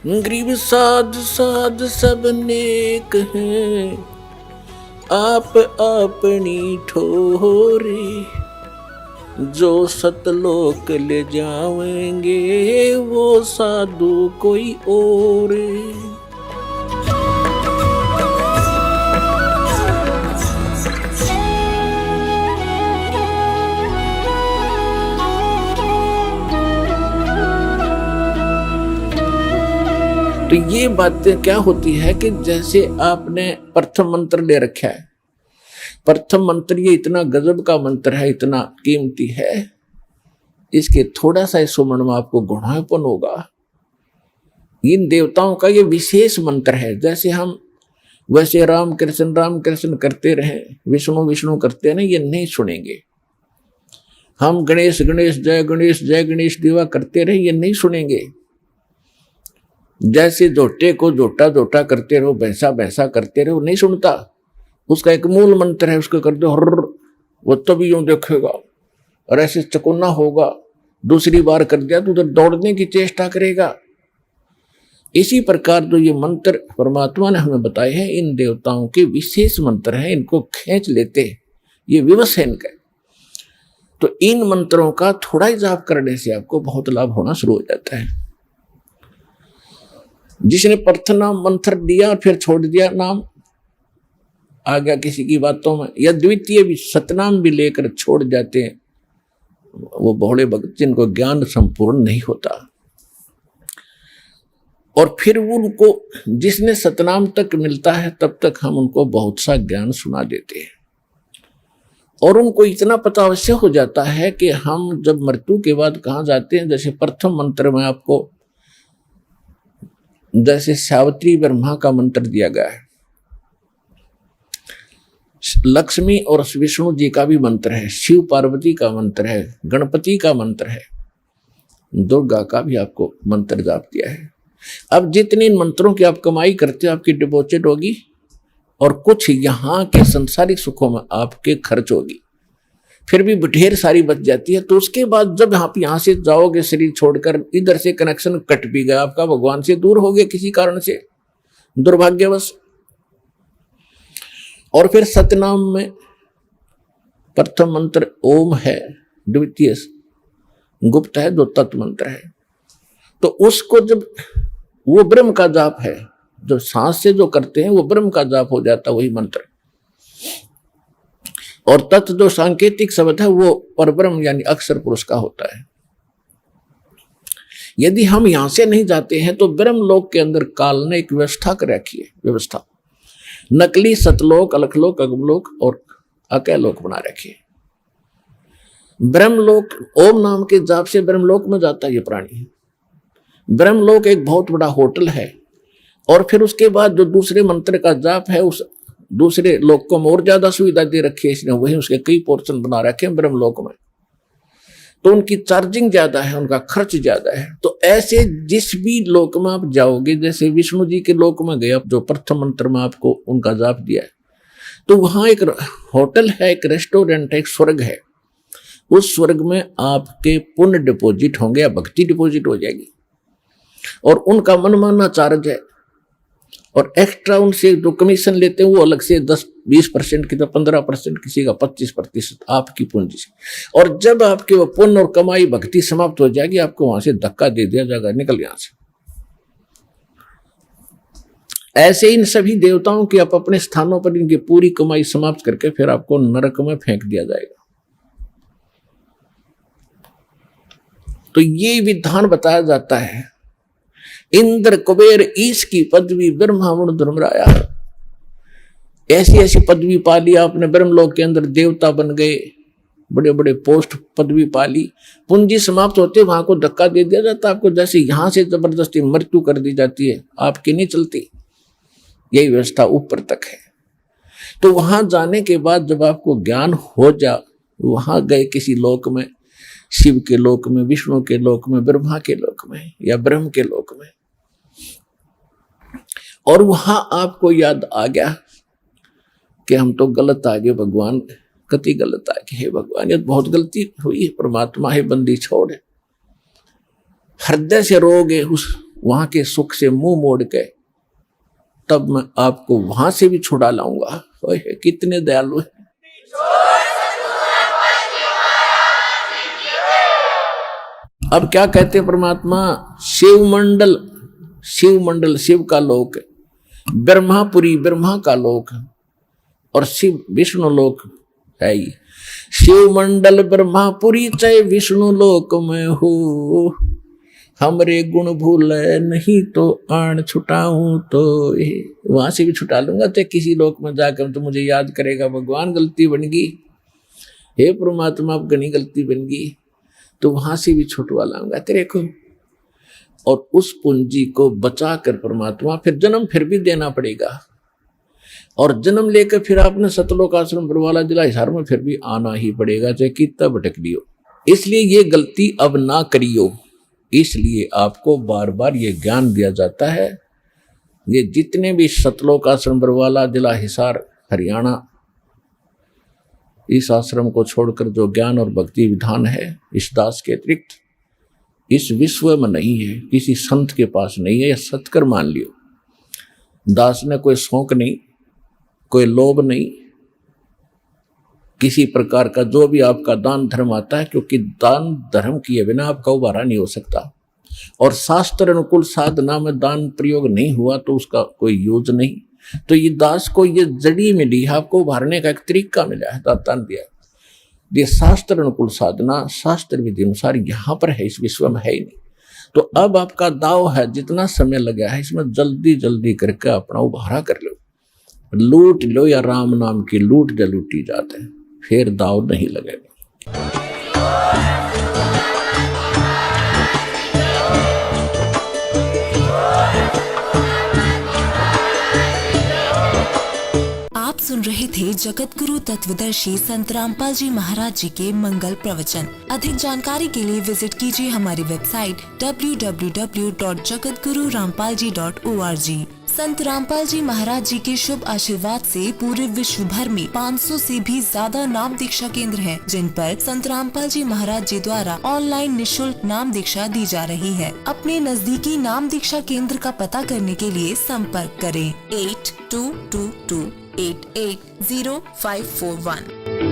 गरीब साध साध सब नेक हैं, आप अपनी ठोरे। जो सतलोक ले जाएंगे वो साधु कोई और। तो ये बातें क्या होती है कि जैसे आपने प्रथम मंत्र ले रखा है, प्रथम मंत्र ये इतना गजब का मंत्र है, इतना कीमती है, इसके थोड़ा सा सुमन में आपको गुणापन होगा। इन देवताओं का ये विशेष मंत्र है। जैसे हम वैसे राम कृष्ण करते रहे, विष्णु विष्णु करते रहे, ये नहीं सुनेंगे। हम गणेश गणेश जय गणेश देवा करते रहे, ये नहीं सुनेंगे। जैसे जोटे को जोटा जोटा करते रहो, भैंसा भैंसा करते रहो, नहीं सुनता। उसका एक मूल मंत्र है, उसको कर दो हर, वो तभी यूं देखेगा और ऐसे चकोना होगा। दूसरी बार कर दिया तो उधर दौड़ने की चेष्टा करेगा। इसी प्रकार जो ये मंत्र परमात्मा ने हमें बताए हैं, इन देवताओं के विशेष मंत्र हैं, इनको खींच लेते, ये विवश है इनका। तो इन मंत्रों का थोड़ा ही जाप करने से आपको बहुत लाभ होना शुरू हो जाता है। जिसने प्रथम मंत्र दिया और फिर छोड़ दिया, नाम आ गया किसी की बातों में, या द्वितीय भी सतनाम भी लेकर छोड़ जाते हैं, वो बहुड़े भक्त जिनको ज्ञान संपूर्ण नहीं होता। और फिर उनको जिसने सतनाम तक मिलता है तब तक हम उनको बहुत सा ज्ञान सुना देते हैं, और उनको इतना पता अवश्य हो जाता है कि हम जब मृत्यु के बाद कहाँ जाते हैं। जैसे प्रथम मंत्र में आपको जैसे सावित्री ब्रह्मा का मंत्र दिया गया है, लक्ष्मी और विष्णु जी का भी मंत्र है, शिव पार्वती का मंत्र है, गणपति का मंत्र है, दुर्गा का भी आपको मंत्र जाप दिया है। अब जितने इन मंत्रों की आप कमाई करते हो आपकी डिपॉजिट होगी, और कुछ यहाँ के संसारिक सुखों में आपके खर्च होगी, फिर भी ढेर सारी बच जाती है। तो उसके बाद जब आप यहाँ से जाओगे, शरीर छोड़कर, इधर से कनेक्शन कट भी गया आपका, भगवान से दूर हो गए किसी कारण से दुर्भाग्यवश, और फिर सतनाम में प्रथम मंत्र ओम है, द्वितीय गुप्त है, जो तत्व मंत्र है। तो उसको जब वो ब्रह्म का जाप है, जो सांस से जो करते हैं वो ब्रह्म का जाप हो जाता वही मंत्र। और तत्व जो सांकेतिक शब्द है वो परब्रह्म यानी अक्षर पुरुष का होता है। यदि हम यहां से नहीं जाते हैं तो ब्रह्म लोक के अंदर काल ने एक व्यवस्था कर रखी है, व्यवस्था नकली सतलोक, अलखलोक, अगमलोक और अकैलोक बना रखी है। ब्रह्मलोक ओम नाम के जाप से ब्रह्मलोक में जाता है ये प्राणी। ब्रह्मलोक एक बहुत बड़ा होटल है, और फिर उसके बाद जो दूसरे मंत्र का जाप है उस दूसरे लोक को और ज्यादा सुविधा दे रखी है इसने, वही उसके कई पोर्शन बना रखे हैं ब्रह्मलोक में। तो उनकी चार्जिंग ज्यादा है, उनका खर्च ज्यादा है। तो ऐसे जिस भी लोक में आप जाओगे, जैसे विष्णु जी के लोक में गए, जो प्रथम मंत्र में आपको उनका जाप दिया है, तो वहां एक होटल है, एक रेस्टोरेंट है, एक स्वर्ग है। उस स्वर्ग में आपके पुण्य डिपॉजिट होंगे या भक्ति डिपॉजिट हो जाएगी, और उनका मनमाना चार्ज है। और एक्स्ट्रा उनसे जो कमीशन लेते हैं वो अलग से 10-20% की, तो 15%, किसी का 25% आपकी पूंजी से। और जब आपके वो पुण्य और कमाई भक्ति समाप्त हो जाएगी, आपको वहां से धक्का दे दिया जाएगा, निकल यहां से। ऐसे इन सभी देवताओं की आप अपने स्थानों पर इनकी पूरी कमाई समाप्त करके फिर आपको नरक में फेंक दिया जाएगा। तो ये विधान बताया जाता है। इंद्र कुबेर ईश की पदवी ब्रह्मावण धर्मराया, ऐसी ऐसी पदवी पाली आपने, ब्रह्मलोक के अंदर देवता बन गए, बड़े बड़े पोस्ट पदवी पाली, पूंजी समाप्त होते वहां को धक्का दे दिया जाता आपको। जैसे यहां से जबरदस्ती मृत्यु कर दी जाती है, आपकी नहीं चलती, यही व्यवस्था ऊपर तक है। तो वहां जाने के बाद जब आपको ज्ञान हो जा, वहां गए किसी लोक में, शिव के लोक में, विष्णु के लोक में, ब्रह्मा के लोक में या ब्रह्म के लोक में, और वहां आपको याद आ गया कि हम तो गलत आ गए भगवान, कति गलत आ गए, हे भगवान ये बहुत गलती हुई है, परमात्मा है बंदी छोड़, हृदय से रोगे वहां के सुख से मुंह मोड़ के तब मैं आपको वहां से भी छुड़ा लाऊंगा। ओए कितने दयालु है। अब क्या कहते हैं परमात्मा, शिवमंडल, शिवमंडल शिव का लोक, ब्रह्मापुरी ब्रह्मा का लोक, और शिव विष्णु लोक है ही। शिवमंडल ब्रह्मापुरी चाहे विष्णु लोक में हो, हमरे गुण भूले नहीं तो आण छुटाऊं तो वहां से भी छुटा लूंगा। तो किसी लोक में जाकर तो मुझे याद करेगा, भगवान गलती बन गई, हे परमात्मा अब घनी गलती बन गई, तो वहां से भी छुटवा लाऊंगा तेरे को। और उस पूंजी को बचा कर परमात्मा फिर जन्म फिर भी देना पड़ेगा, और जन्म लेकर फिर आपने सतलोक आश्रम बरवाला जिला हिसार में फिर भी आना ही पड़ेगा, चाहे कितना भटक लियो। इसलिए ये गलती अब ना करियो, इसलिए आपको बार बार ये ज्ञान दिया जाता है। ये जितने भी सतलोक आश्रम बरवाला जिला हिसार हरियाणा, इस आश्रम को छोड़कर जो ज्ञान और भक्ति विधान है इस दास के अतिरिक्त इस विश्व में नहीं है, किसी संत के पास नहीं है। यह सत्कर मान लियो। दास ने कोई शौक नहीं, कोई लोभ नहीं, किसी प्रकार का जो भी आपका दान धर्म आता है, क्योंकि दान धर्म किए बिना आपका उबारा नहीं हो सकता। और शास्त्र अनुकूल साधना में दान प्रयोग नहीं हुआ तो उसका कोई यूज नहीं। तो ये दास को ये जड़ी मिली है, आपको उभारने का एक तरीका मिला है, दाता ने दिया। ये शास्त्र अनुकूल साधना शास्त्र विधि अनुसार यहाँ पर है, इस विश्व में है ही नहीं। तो अब आपका दाव है, जितना समय लगा है इसमें जल्दी जल्दी करके अपना उभारा कर लो, लूट लो, या राम नाम की लूट जो लूटी जाते हैं, फिर दाव नहीं लगेगा। आप सुन रहे थे जगत गुरु तत्वदर्शी संत रामपाल जी महाराज जी के मंगल प्रवचन। अधिक जानकारी के लिए विजिट कीजिए हमारी वेबसाइट www.jagatgururampalji.org। संत रामपाल जी महाराज जी के शुभ आशीर्वाद से पूरे विश्व भर में 500 से भी ज्यादा नाम दीक्षा केंद्र हैं, जिन पर संत रामपाल जी महाराज जी द्वारा ऑनलाइन निशुल्क नाम दीक्षा दी जा रही है। अपने नजदीकी नाम दीक्षा केंद्र का पता करने के लिए संपर्क करें 8222880541।